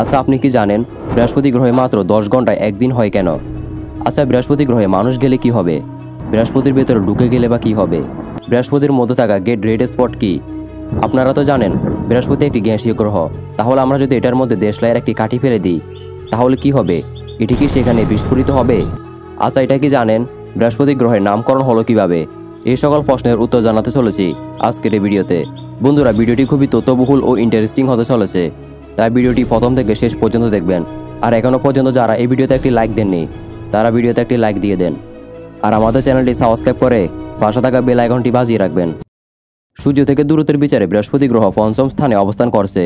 আচ্ছা, আপনি কি জানেন বৃহস্পতি গ্রহে মাত্র 10 ঘন্টায় একদিন হয় কেন? আচ্ছা, বৃহস্পতি গ্রহে মানুষ গেলে কি হবে? বৃহস্পতির ভেতরে ঢুকে গেলে বা কি হবে? বৃহস্পতির মধ্যে থাকা গেট রেড স্পট কি? আপনারা তো জানেন বৃহস্পতি একটি গ্যাসীয় গ্রহ। তাহলে আমরা যদি এটার মধ্যে দেশলাইয়ের একটি কাঠি ফেলে দিই তাহলে কি হবে? এটি কি সেখানে বিস্ফোরিত হবে? আচ্ছা, এটা কি জানেন বৃহস্পতি গ্রহের নামকরণ হলো কিভাবে? এই সকল প্রশ্নের উত্তর জানাতে চলেছি আজকের এই ভিডিওতে। বন্ধুরা, ভিডিওটি খুবই তথ্যবহুল ও ইন্টারেস্টিং হতে চলেছে, তাই ভিডিওটি প্রথম থেকে শেষ পর্যন্ত দেখবেন। আর এখনও পর্যন্ত যারা এই ভিডিওতে একটি লাইক দেননি তারা ভিডিওতে একটি লাইক দিয়ে দেন, আর আমাদের চ্যানেলটি সাবস্ক্রাইব করে পাশে থাকা বেল আইকনটি বাজিয়ে রাখবেন। সূর্য থেকে দূরত্বের বিচারে বৃহস্পতি গ্রহ পঞ্চম স্থানে অবস্থান করছে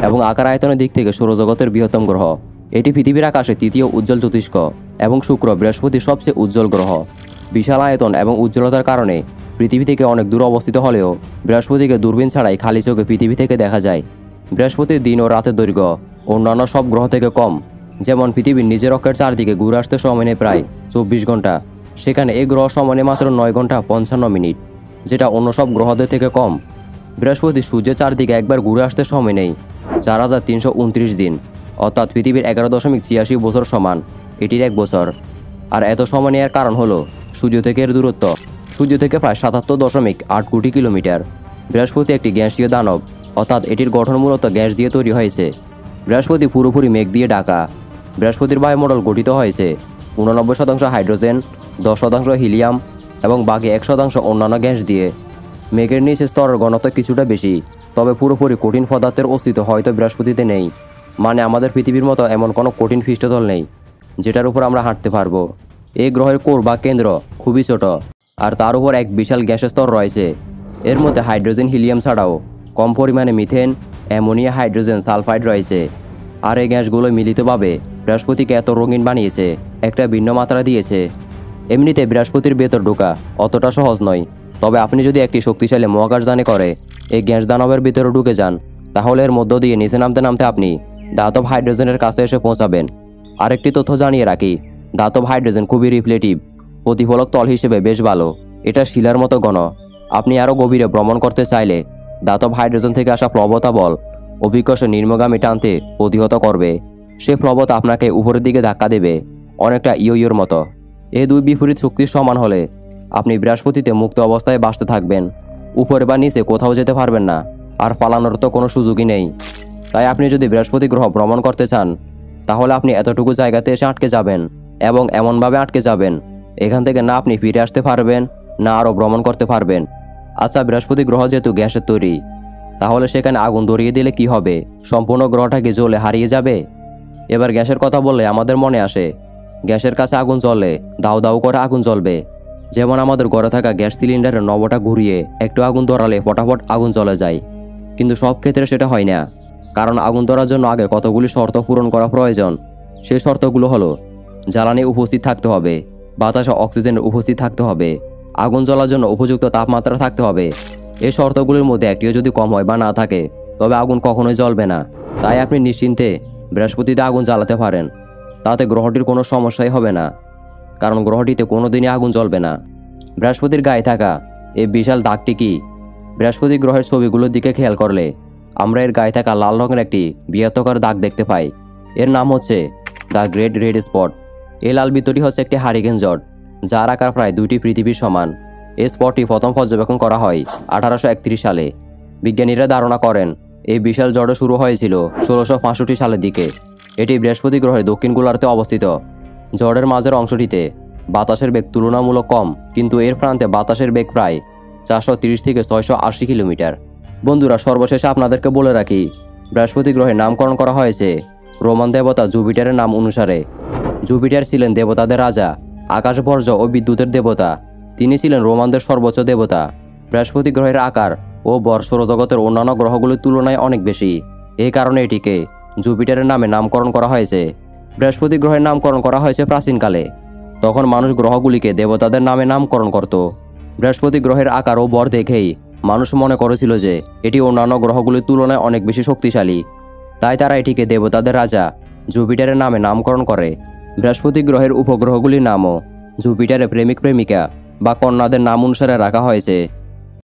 এবং আকার আয়তনের দিক থেকে সৌরজগতের বৃহত্তম গ্রহ। এটি পৃথিবীর আকাশে তৃতীয় উজ্জ্বল জ্যোতিষ্ক এবং শুক্র বৃহস্পতির সবচেয়ে উজ্জ্বল গ্রহ। বিশাল আয়তন এবং উজ্জ্বলতার কারণে পৃথিবী থেকে অনেক দূর অবস্থিত হলেও বৃহস্পতিকে দূরবীন ছাড়াই খালি চোখে পৃথিবী থেকে দেখা যায়। বৃহস্পতির দিন ও রাতের দৈর্ঘ্য অন্যান্য সব গ্রহ থেকে কম। যেমন পৃথিবীর নিজের অক্ষের চারদিকে ঘুরে আসতে সময় নেয় প্রায় 24 ঘন্টা, সেখানে এই গ্রহ সময় নেয় মাত্র 9 ঘন্টা 55 মিনিট, যেটা অন্য সব গ্রহদের থেকে কম। বৃহস্পতি সূর্যের চারদিকে একবার ঘুরে আসতে সময় নেই 4329 দিন, অর্থাৎ পৃথিবীর 11.86 বছর সমান এটির 1 বছর। আর এত সময় নেওয়ার কারণ হলো সূর্য থেকে এর দূরত্ব সূর্য থেকে প্রায় 77.8 কোটি কিলোমিটার। বৃহস্পতি একটি গ্যাসীয় দানব, অর্থাৎ এটির গঠন মূলত গ্যাস দিয়ে তৈরি হয়েছে। বৃহস্পতি পুরোপুরি মেঘ দিয়ে ঢাকা। বৃহস্পতির বায়ুমণ্ডল গঠিত হয়েছে 89% হাইড্রোজেন, 10% হিলিয়াম এবং বাকি 1% অন্যান্য গ্যাস দিয়ে। মেঘের নিচে স্তরের ঘনত্ব কিছুটা বেশি, তবে পুরোপুরি কঠিন পদার্থের অস্তিত্ব হয়তো বৃহস্পতিতে নেই। মানে আমাদের পৃথিবীর মতো এমন কোনো কঠিন পৃষ্ঠতল নেই যেটার উপর আমরা হাঁটতে পারবো। এই গ্রহের কোর বা কেন্দ্র খুবই ছোট, আর তার উপর এক বিশাল গ্যাসের স্তর রয়েছে। এর মধ্যে হাইড্রোজেন হিলিয়াম ছাড়াও কম পরিমাণে মিথেন, অ্যামোনিয়া, হাইড্রোজেন সালফাইড রয়েছে। আর এই গ্যাসগুলো মিলিতভাবে বৃহস্পতিকে এত রঙিন বানিয়েছে, একটা ভিন্ন মাত্রা দিয়েছে। এমনিতে বৃহস্পতির ভেতর ঢোকা অতটা সহজ নয়, তবে আপনি যদি একটি শক্তিশালী মহাকাশযানে করে এই গ্যাস দানবের ভিতরে ঢুকে যান তাহলে এর মধ্য দিয়ে নিচে নামতে নামতে আপনি ধাতব হাইড্রোজেনের কাছে এসে পৌঁছাবেন। আরেকটি তথ্য জানিয়ে রাখি, ধাতব হাইড্রোজেন খুবই রিফ্লেক্টিভ, প্রতিফলক তল হিসেবে বেশ ভালো। এটা শিলার মতো ঘন। আপনি আরও গভীরে ভ্রমণ করতে চাইলে ধাতব হাইড্রোজেন থেকে আসা প্লবতা বল অভিকর্ষে নিম্নগামী টানতে প্রতিহত করবে। সে প্লবতা আপনাকে উপরের দিকে ধাক্কা দেবে, অনেকটা ইয়োর মতো। এই দুই বিপরীত শক্তির সমান হলে আপনি বৃহস্পতিতে মুক্ত অবস্থায় বাঁচতে থাকবেন, উপরে বা নিচে কোথাও যেতে পারবেন না, আর পালানোর তো কোনো সুযোগই নেই। তাই আপনি যদি বৃহস্পতি গ্রহ ভ্রমণ করতে চান তাহলে আপনি এতটুকু জায়গাতে এসে আটকে যাবেন, এবং এমনভাবে আটকে যাবেন এখান থেকে না আপনি ফিরে আসতে পারবেন না আরও ভ্রমণ করতে পারবেন। আচ্ছা, বৃহস্পতি গ্রহ যেহেতু গ্যাসের তৈরি, তাহলে সেখানে আগুন ধরিয়ে দিলে কি হবে? সম্পূর্ণ গ্রহটাকে জ্বলে হারিয়ে যাবে? এবার গ্যাসের কথা বললে আমাদের মনে আসে গ্যাসের কাছে আগুন জ্বললে দাউ দাউ করে আগুন জ্বলবে। যেমন আমাদের ঘরে থাকা গ্যাস সিলিন্ডারের নবটা ঘুরিয়ে একটু আগুন ধরালে ফটাফট আগুন জ্বলে যায়। কিন্তু সব ক্ষেত্রে সেটা হয় না, কারণ আগুন ধরার জন্য আগে কতগুলি শর্ত পূরণ করা প্রয়োজন। সেই শর্তগুলো হলো জ্বালানি উপস্থিত থাকতে হবে, বাতাসে অক্সিজেনের উপস্থিত থাকতে হবে, আগুন জ্বলার জন্য উপযুক্ত তাপমাত্রা থাকতে হবে। এই শর্তগুলির মধ্যে একটিও যদি কম হয় বা না থাকে তবে আগুন কখনোই জ্বলবে না। তাই আপনি নিশ্চিন্তে বৃহস্পতিতে আগুন জ্বালাতে পারেন, তাতে গ্রহটির কোনো সমস্যাই হবে না, কারণ গ্রহটিতে কোনোদিনই আগুন জ্বলবে না। বৃহস্পতির গায়ে থাকা এই বিশাল দাগটি কি? বৃহস্পতি গ্রহের ছবিগুলোর দিকে খেয়াল করলে আমরা এর গায়ে থাকা লাল রঙের একটি বৃহত্তকার দাগ দেখতে পাই। এর নাম হচ্ছে দ্য গ্রেট রেড স্পট। এই লাল বৃত্তটি হচ্ছে একটি হারিকেন জট, যার আকার প্রায় 2টি পৃথিবীর সমান। এই স্পটটি প্রথম পর্যবেক্ষণ করা হয় 1831 সালে। বিজ্ঞানীরা ধারণা করেন এই বিশাল জড় শুরু হয়েছিল 1665 সালের দিকে। এটি বৃহস্পতি গ্রহের দক্ষিণ গোলার্ধে অবস্থিত। জড়ের মাঝের অংশটিতে বাতাসের বেগ তুলনামূলক কম, কিন্তু এর প্রান্তে বাতাসের বেগ প্রায় 430 থেকে 680 কিলোমিটার। বন্ধুরা, সর্বশেষে আপনাদেরকে বলে রাখি বৃহস্পতি গ্রহের নামকরণ করা হয়েছে রোমান দেবতা জুপিটারের নাম অনুসারে। জুপিটার ছিলেন দেবতাদের রাজা, আকাশ বর্জ্য ও বিদ্যুতের দেবতা। তিনি ছিলেন রোমানদের সর্বোচ্চ দেবতা। বৃহস্পতি গ্রহের আকার ও ভর সৌরজগতের অন্যান্য গ্রহগুলির তুলনায় অনেক বেশি, এই কারণে এটিকে জুপিটারের নামে নামকরণ করা হয়েছে। বৃহস্পতি গ্রহের নামকরণ করা হয়েছে প্রাচীনকালে, তখন মানুষ গ্রহগুলিকে দেবতাদের নামে নামকরণ করত। বৃহস্পতি গ্রহের আকার ও ভর দেখেই মানুষ মনে করেছিল যে এটি অন্যান্য গ্রহগুলির তুলনায় অনেক বেশি শক্তিশালী, তাই তারা এটিকে দেবতাদের রাজা জুপিটারের নামে নামকরণ করে। বৃহস্পতি গ্রহের উপগ্রহগুলির নামও জুপিটারের প্রেমিক প্রেমিকা বা কন্যাদের নাম অনুসারে রাখা হয়েছে।